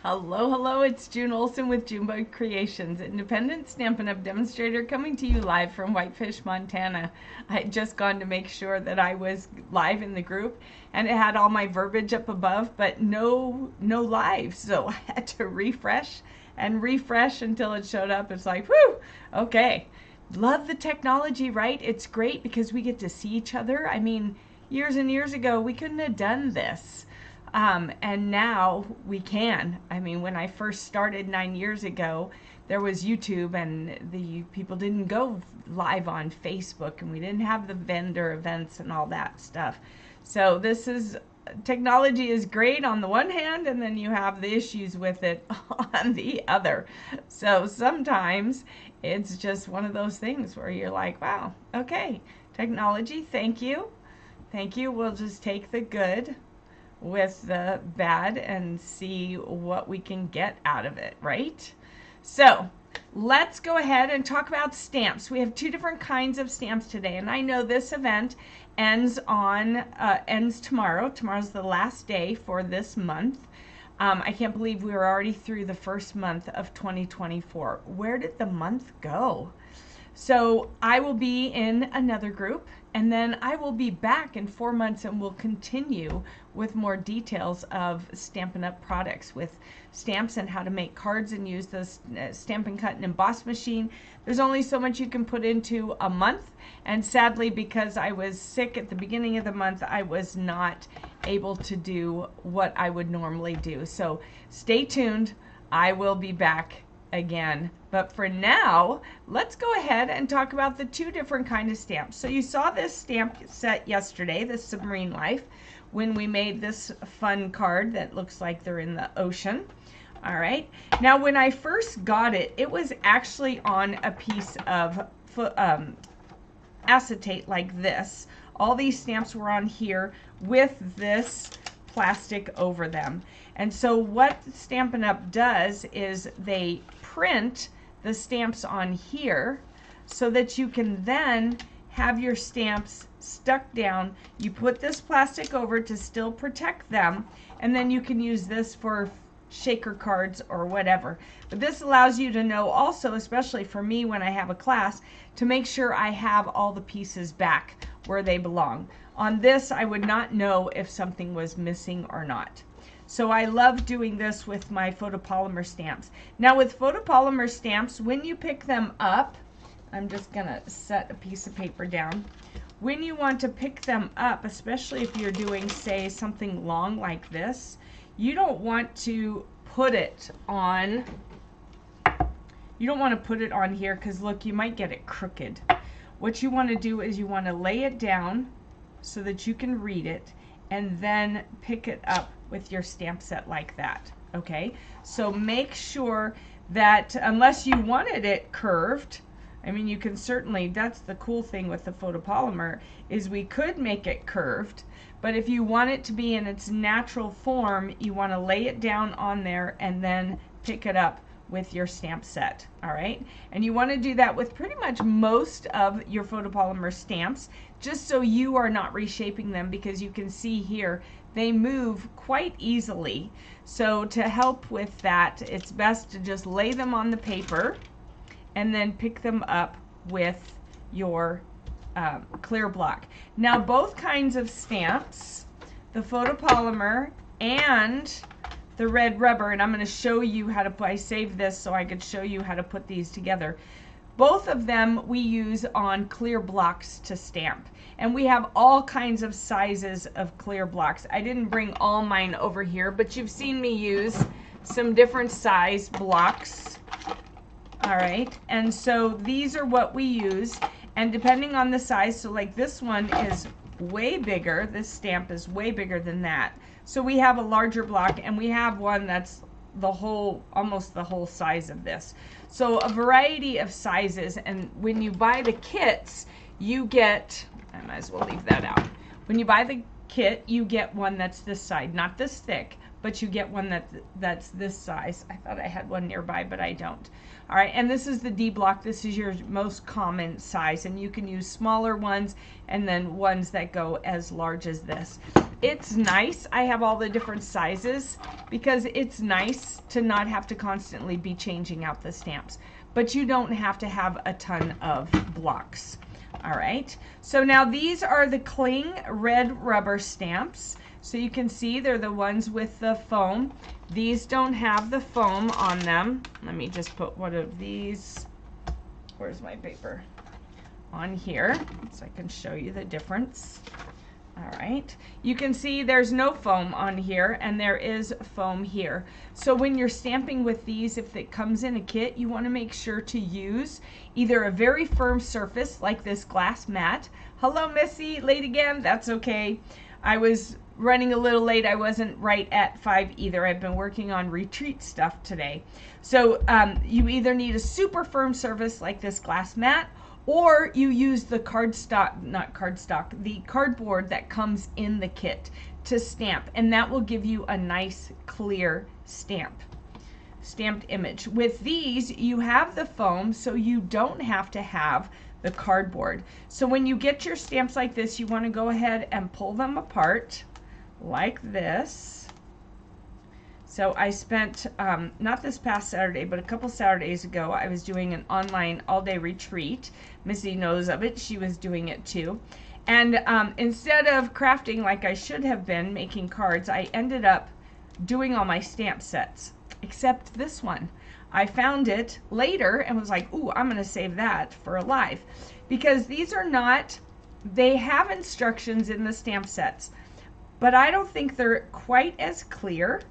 Hello, hello, it's June Olson with Junebug Creations, independent Stampin' Up! Demonstrator coming to you live from Whitefish, Montana. I had just gone to make sure that I was live in the group and it had all my verbiage up above, but no live, so I had to refresh and refresh until it showed up. It's like, whew, okay. Love the technology, right? It's great because we get to see each other. I mean, years and years ago, we couldn't have done this. And now we can. I mean, when I first started 9 years ago, there was YouTube and the people didn't go live on Facebook and we didn't have the vendor events and all that stuff. So technology is great on the one hand, and then you have the issues with it on the other. So sometimes it's just one of those things where you're like, wow, okay, technology, thank you. Thank you. We'll just take the good with the bad and see what we can get out of it, right? So let's go ahead and talk about stamps. We have two different kinds of stamps today, and I know this event ends tomorrow. Tomorrow's the last day for this month. I can't believe we were already through the first month of 2024. Where did the month go? So I will be in another group, and then I will be back in 4 months and we'll continue with more details of Stampin' Up! Products with stamps and how to make cards and use the Stampin' Cut and Emboss machine. There's only so much you can put into a month, and sadly, because I was sick at the beginning of the month, I was not able to do what I would normally do. So stay tuned. I will be back again. But for now, let's go ahead and talk about the two different kinds of stamps. So you saw this stamp set yesterday, this Submarine Life, when we made this fun card that looks like they're in the ocean. All right. Now, when I first got it, it was actually on a piece of acetate like this. All these stamps were on here with this plastic over them. And so what Stampin' Up! Does is they print the stamps on here so that you can then have your stamps stuck down. You put this plastic over to still protect them, and then you can use this for shaker cards or whatever. But this allows you to know also, especially for me when I have a class, to make sure I have all the pieces back where they belong. On this, I would not know if something was missing or not. So I love doing this with my photopolymer stamps. Now with photopolymer stamps, when you pick them up, I'm just gonna set a piece of paper down. When you want to pick them up, especially if you're doing, say, something long like this, you don't want to put it on, here because look, you might get it crooked. What you want to do is you want to lay it down so that you can read it and then pick it up with your stamp set like that. Okay, so make sure that unless you wanted it curved, I mean, you can certainly, that's the cool thing with the photopolymer, is we could make it curved, but if you want it to be in its natural form, you want to lay it down on there and then pick it up with your stamp set. All right, and you want to do that with pretty much most of your photopolymer stamps, just so you are not reshaping them, because you can see here they move quite easily. So to help with that, it's best to just lay them on the paper and then pick them up with your clear block. Now both kinds of stamps, the photopolymer and the red rubber, and I'm going to show you how to put, I saved this so I could show you how to put these together. Both of them we use on clear blocks to stamp, and we have all kinds of sizes of clear blocks. I didn't bring all mine over here, but you've seen me use some different size blocks. All right, and so these are what we use, and depending on the size, so like this one is way bigger, this stamp is way bigger than that. So we have a larger block, and we have one that's the whole, almost the whole size of this. So a variety of sizes, and when you buy the kits, you get, I might as well leave that out. When you buy the kit, you get one that's this side, not this thick, but you get one that's this size. I thought I had one nearby, but I don't. All right, and this is the D block. This is your most common size, and you can use smaller ones and then ones that go as large as this. It's nice. I have all the different sizes because it's nice to not have to constantly be changing out the stamps, but you don't have to have a ton of blocks. All right, so now these are the Cling red rubber stamps. So you can see they're the ones with the foam. These don't have the foam on them. Let me just put one of these, where's my paper, on here so I can show you the difference. All right, you can see there's no foam on here and there is foam here. So when you're stamping with these, if it comes in a kit, you want to make sure to use either a very firm surface like this glass mat. Hello Missy, late again, that's okay. I was running a little late. I wasn't right at 5 either. I've been working on retreat stuff today. So you either need a super firm surface like this glass mat, or you use the the cardboard that comes in the kit to stamp, and that will give you a nice clear stamped image. With these, you have the foam, so you don't have to have the cardboard. So when you get your stamps like this, you want to go ahead and pull them apart like this. So I spent, not this past Saturday, but a couple Saturdays ago, I was doing an online all-day retreat. Missy knows of it. She was doing it too. And instead of crafting like I should have been, making cards, I ended up doing all my stamp sets, except this one. I found it later and was like, ooh, I'm going to save that for a live. Because these are not, they have instructions in the stamp sets, but I don't think they're quite as clear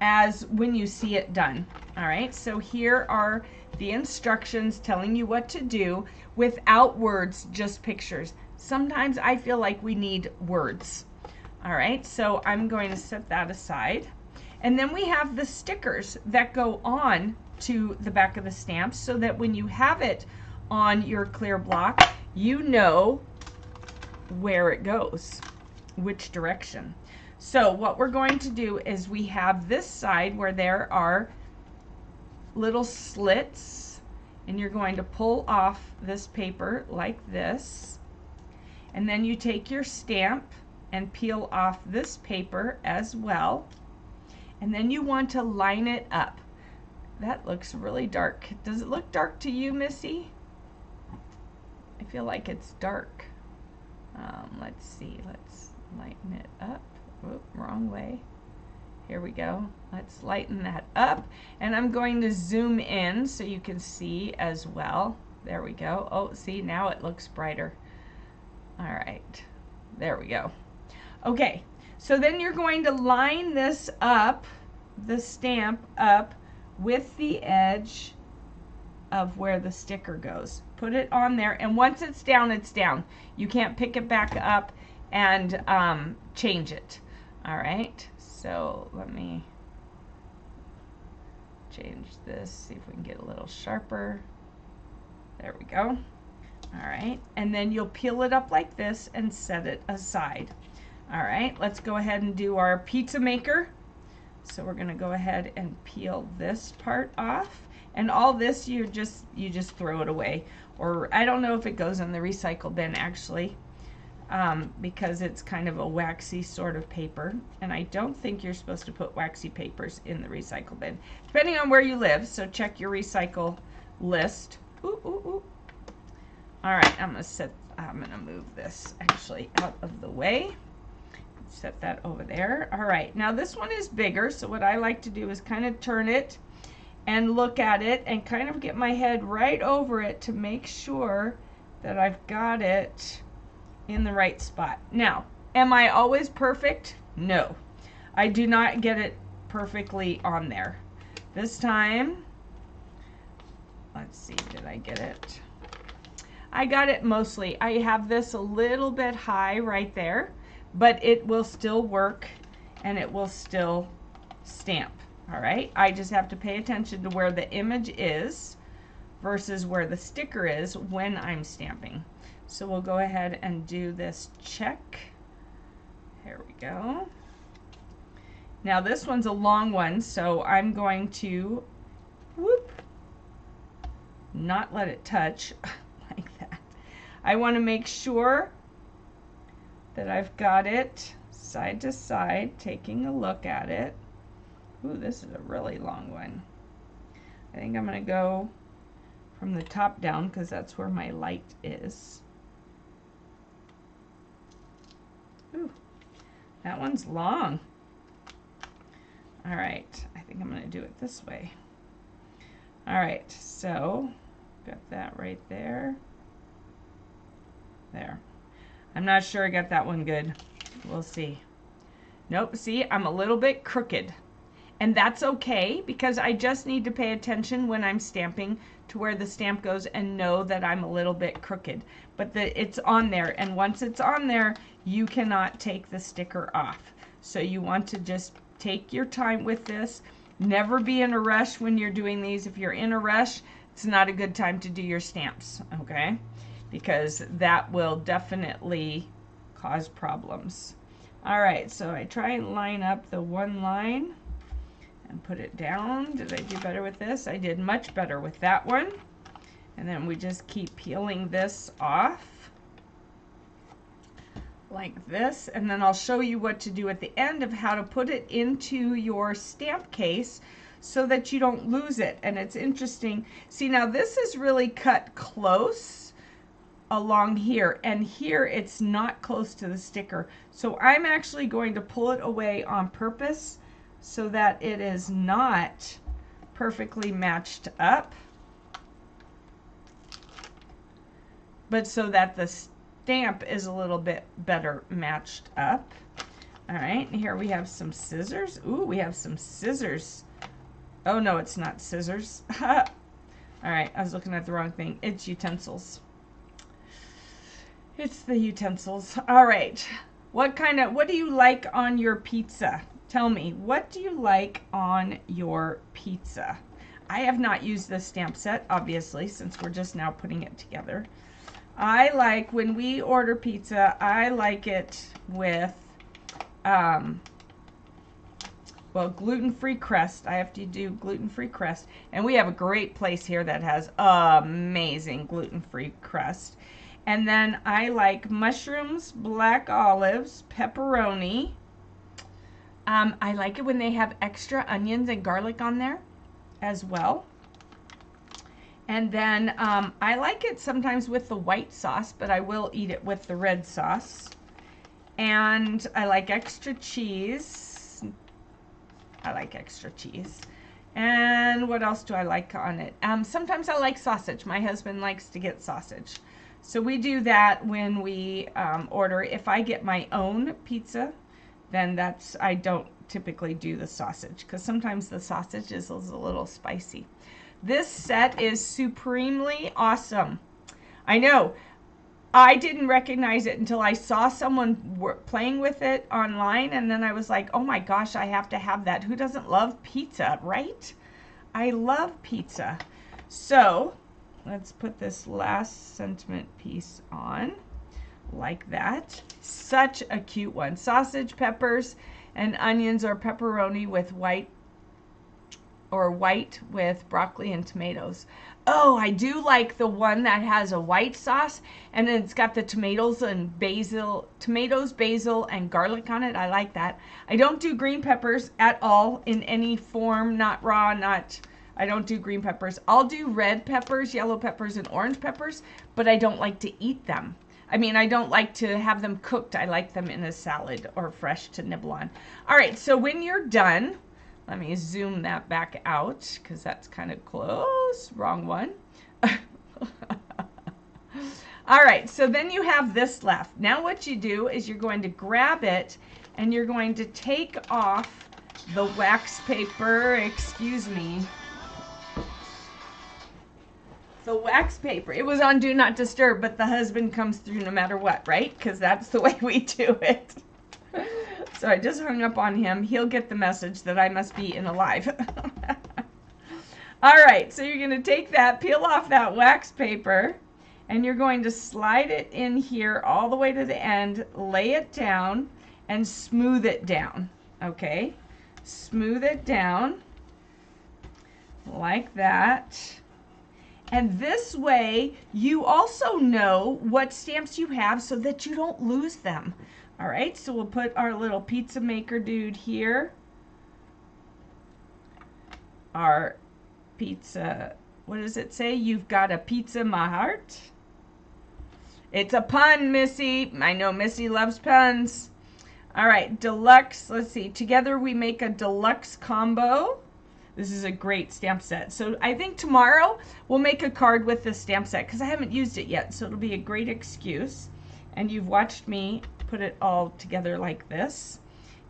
as when you see it done. All right, so here are the instructions telling you what to do without words, just pictures. Sometimes I feel like we need words. All right, so I'm going to set that aside. And then we have the stickers that go on to the back of the stamp so that when you have it on your clear block, you know where it goes, which direction. So what we're going to do is we have this side where there are little slits, and you're going to pull off this paper like this, and then you take your stamp and peel off this paper as well, and then you want to line it up. That looks really dark. Does it look dark to you, Missy? I feel like it's dark. Let's see, let's lighten it up. Oop, wrong way. Here we go. Let's lighten that up, and I'm going to zoom in so you can see as well. There we go. Oh, see, now it looks brighter. All right, there we go. Okay, so then you're going to line this up, the stamp up with the edge of where the sticker goes. Put it on there, and once it's down, it's down. You can't pick it back up and change it. All right, so let me change this, see if we can get a little sharper. There we go. All right, and then you'll peel it up like this and set it aside. All right, let's go ahead and do our pizza maker. So we're gonna go ahead and peel this part off, and all this you just throw it away, or I don't know if it goes in the recycle bin actually, because it's kind of a waxy sort of paper, and I don't think you're supposed to put waxy papers in the recycle bin, depending on where you live, so check your recycle list. Ooh, ooh, ooh. All right, I'm gonna move this actually out of the way. Set that over there. All right, now this one is bigger, so what I like to do is kind of turn it and look at it and kind of get my head right over it to make sure that I've got it in the right spot. Now, am I always perfect? No, I do not get it perfectly on there. This time, let's see, did I get it? I got it mostly. I have this a little bit high right there, but it will still work and it will still stamp. All right, I just have to pay attention to where the image is versus where the sticker is when I'm stamping. So we'll go ahead and do this check. Here we go. Now this one's a long one, so I'm going to, whoop, not let it touch like that. I want to make sure that I've got it side to side, taking a look at it. Ooh, this is a really long one. I think I'm going to go from the top down because that's where my light is. Ooh, that one's long. All right, I think I'm going to do it this way. All right, so got that right there. There. I'm not sure I got that one good. We'll see. Nope, see, I'm a little bit crooked. And that's okay, because I just need to pay attention when I'm stamping to where the stamp goes and know that I'm a little bit crooked. But it's on there, and once it's on there, you cannot take the sticker off. So you want to just take your time with this. Never be in a rush when you're doing these. If you're in a rush, it's not a good time to do your stamps, okay? Because that will definitely cause problems. All right, so I try and line up the one line and put it down. Did I do better with this? I did much better with that one. And then we just keep peeling this off like this, and then I'll show you what to do at the end of how to put it into your stamp case so that you don't lose it. And it's interesting. See, now this is really cut close along here, and here it's not close to the sticker. So I'm actually going to pull it away on purpose so that it is not perfectly matched up, but so that the stamp is a little bit better matched up. All right, here we have some scissors. Ooh, we have some scissors. Oh no, it's not scissors. All right, I was looking at the wrong thing. It's utensils. It's the utensils. All right, what do you like on your pizza? Tell me, what do you like on your pizza? I have not used this stamp set, obviously, since we're just now putting it together. I like, when we order pizza, I like it with, well, gluten-free crust. I have to do gluten-free crust. And we have a great place here that has amazing gluten-free crust. And then I like mushrooms, black olives, pepperoni. I like it when they have extra onions and garlic on there as well. And then I like it sometimes with the white sauce, but I will eat it with the red sauce. And I like extra cheese. I like extra cheese. And what else do I like on it? Sometimes I like sausage. My husband likes to get sausage. So we do that when we order. If I get my own pizza, then I don't typically do the sausage, because sometimes the sausage is a little spicy. This set is supremely awesome. I know, I didn't recognize it until I saw someone playing with it online, and then I was like, oh my gosh, I have to have that. Who doesn't love pizza, right? I love pizza. So let's put this last sentiment piece on like that. Such a cute one. Sausage, peppers, and onions, or pepperoni with white with broccoli and tomatoes. Oh, I do like the one that has a white sauce and then it's got the tomatoes, basil, and garlic on it. I like that. I don't do green peppers at all in any form, not raw, I don't do green peppers. I'll do red peppers, yellow peppers, and orange peppers, but I don't like to eat them. I mean, I don't like to have them cooked. I like them in a salad or fresh to nibble on. All right, so when you're done, let me zoom that back out because that's kind of close. Wrong one. All right, so then you have this left. Now what you do is you're going to grab it and you're going to take off the wax paper, excuse me. The wax paper. It was on Do Not Disturb, but the husband comes through no matter what, right? Because that's the way we do it. So I just hung up on him. He'll get the message that I must be in alive. All right, so you're going to take that, peel off that wax paper, and you're going to slide it in here all the way to the end, lay it down, and smooth it down, okay? smooth it down like that. And this way you also know what stamps you have so that you don't lose them. All right, so we'll put our little pizza maker dude here. Our pizza, what does it say? You've got a pizza in my heart. It's a pun, Missy. I know Missy loves puns. All right, deluxe, let's see. Together we make a deluxe combo. This is a great stamp set. So I think tomorrow we'll make a card with this stamp set because I haven't used it yet. So it'll be a great excuse. And you've watched me put it all together like this.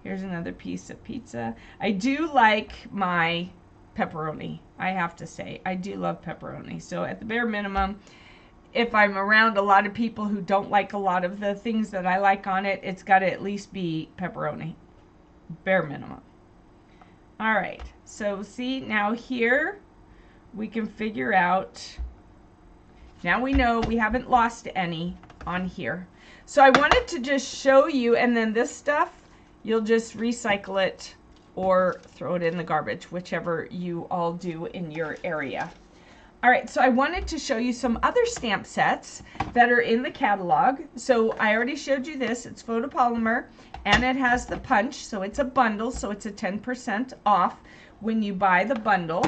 Here's another piece of pizza. I do like my pepperoni, I have to say. I do love pepperoni. So at the bare minimum, if I'm around a lot of people who don't like a lot of the things that I like on it, it's got to at least be pepperoni. Bare minimum. All right, so see, now here we can figure out, now we know we haven't lost any on here. So I wanted to just show you, and then this stuff, you'll just recycle it or throw it in the garbage, whichever you all do in your area. All right, so I wanted to show you some other stamp sets that are in the catalog. So I already showed you this. It's photopolymer, and it has the punch, so it's a bundle, so it's a 10% off when you buy the bundle.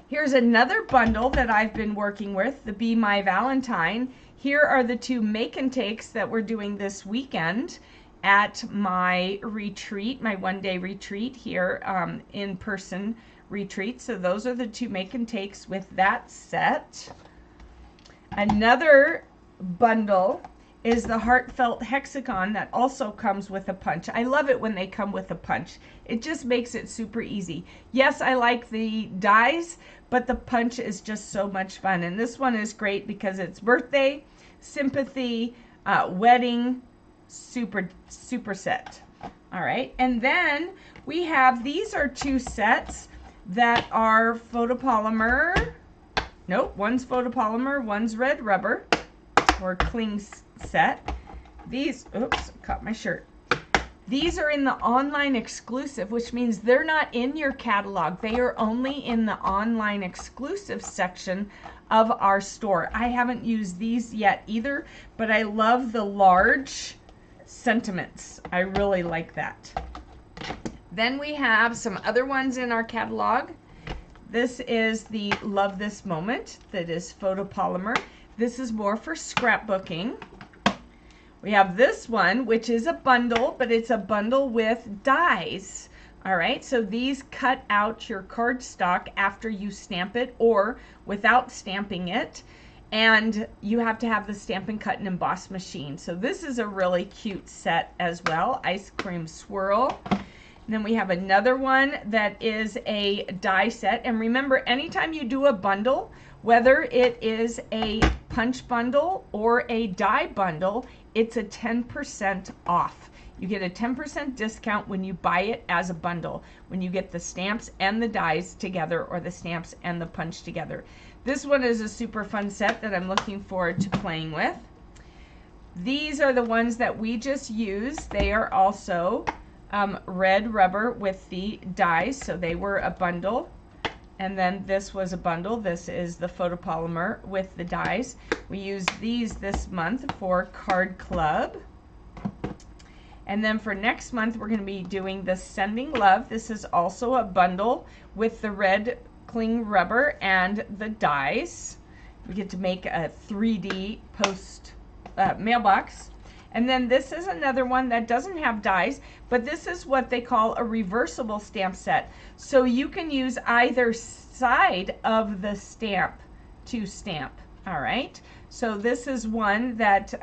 Here's another bundle that I've been working with, the Be My Valentine. Here are the 2 make and takes that we're doing this weekend at my retreat, my one-day retreat here, in-person retreat. So those are the 2 make and takes with that set. Another bundle is the Heartfelt Hexagon that also comes with a punch. I love it when they come with a punch. It just makes it super easy. Yes, I like the dies, but the punch is just so much fun. And this one is great because it's birthday, sympathy, wedding, super set. All right, and then we have, these are 2 sets that are photopolymer. Nope, one's photopolymer, one's red rubber, or cling set. These, oops, caught my shirt. These are in the online exclusive, which means they're not in your catalog. They are only in the online exclusive section of our store. I haven't used these yet either, but I love the large sentiments. I really like that. Then we have some other ones in our catalog. This is the Love This Moment that is photopolymer. This is more for scrapbooking. We have this one, which is a bundle, but it's a bundle with dies. All right, so these cut out your cardstock after you stamp it or without stamping it. And you have to have the Stampin' Cut and Emboss machine. So this is a really cute set as well. Ice Cream Swirl. And then we have another one that is a die set. And remember, anytime you do a bundle, whether it is a punch bundle or a die bundle, it's a 10% off. You get a 10% discount when you buy it as a bundle, when you get the stamps and the dies together or the stamps and the punch together. This one is a super fun set that I'm looking forward to playing with. These are the ones that we just used. They are also red rubber with the dies, so they were a bundle. And then this was a bundle. This is the photopolymer with the dies. We used these this month for Card Club. And then for next month, we're going to be doing the Sending Love. This is also a bundle with the red cling rubber and the dies. We get to make a 3D post mailbox. And then this is another one that doesn't have dies, but this is what they call a reversible stamp set. So you can use either side of the stamp to stamp. All right. So this is one that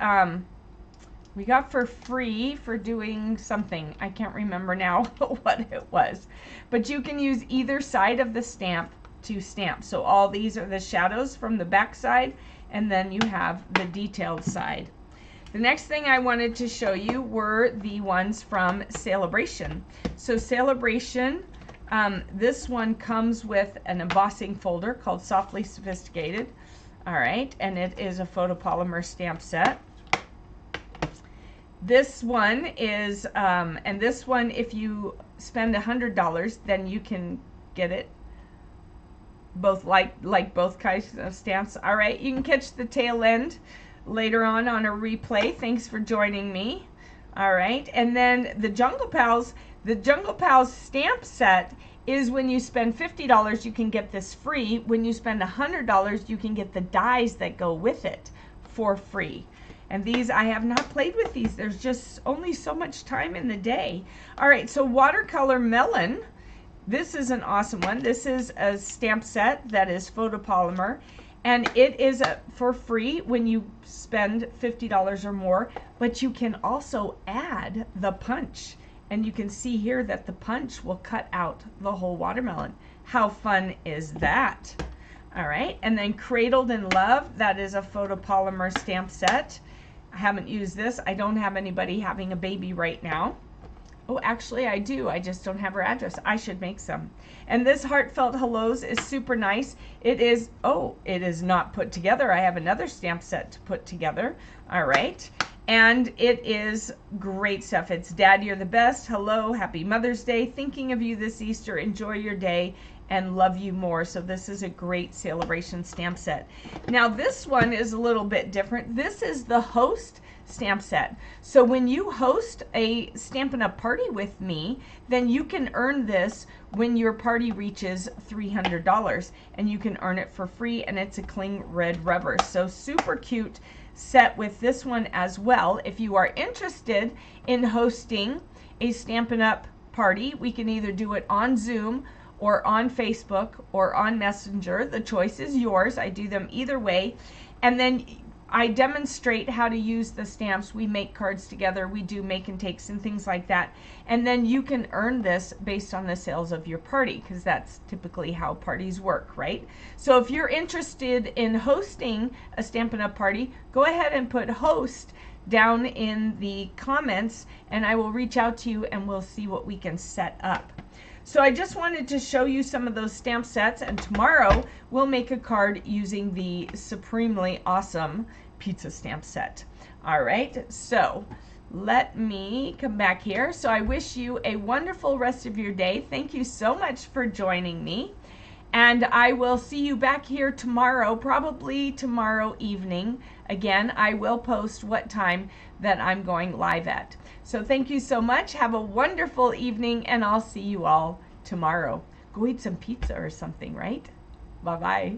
we got for free for doing something. I can't remember now what it was. But you can use either side of the stamp to stamp. So all these are the shadows from the back side, and then you have the detailed side. The next thing I wanted to show you were the ones from Celebration. So Celebration, this one comes with an embossing folder called Softly Sophisticated. All right, and it is a photopolymer stamp set. This one is, and this one, if you spend $100, then you can get it both like both kinds of stamps. All right, you can catch the tail end later on a replay. Thanks for joining me. All right, and then the Jungle Pals stamp set is when you spend $50, you can get this free. When you spend $100, you can get the dies that go with it for free. And these, I have not played with these. There's just only so much time in the day. All right, so Watercolor Melon. This is an awesome one. This is a stamp set that is photopolymer, and it is for free when you spend $50 or more, but you can also add the punch. And you can see here that the punch will cut out the whole watermelon. How fun is that? All right, and then Cradled in Love, that is a photopolymer stamp set. I haven't used this. I don't have anybody having a baby right now. Oh, actually I do. I just don't have her address. I should make some. And this Heartfelt Hellos is super nice. It is, oh, it is not put together. I have another stamp set to put together. All right. And it is great stuff. It's Dad, you're the best. Hello, happy Mother's Day. Thinking of you this Easter. Enjoy your day and love you more. So this is a great celebration stamp set. Now this one is a little bit different. This is the host stamp set. So when you host a Stampin' Up! Party with me, then you can earn this when your party reaches $300, and you can earn it for free, and it's a cling red rubber. So super cute set with this one as well. If you are interested in hosting a Stampin' Up! Party, we can either do it on Zoom or on Facebook or on Messenger. The choice is yours. I do them either way. And then I demonstrate how to use the stamps. We make cards together. We do make and takes and things like that. And then you can earn this based on the sales of your party, because that's typically how parties work, right? So if you're interested in hosting a Stampin' Up! Party, go ahead and put host down in the comments, and I will reach out to you and we'll see what we can set up. So I just wanted to show you some of those stamp sets, and tomorrow we'll make a card using the supremely awesome pizza stamp set. All right, so let me come back here. So I wish you a wonderful rest of your day. Thank you so much for joining me. And I will see you back here tomorrow, probably tomorrow evening. Again, I will post what time that I'm going live at. So thank you so much. Have a wonderful evening, and I'll see you all tomorrow. Go eat some pizza or something, right? Bye-bye.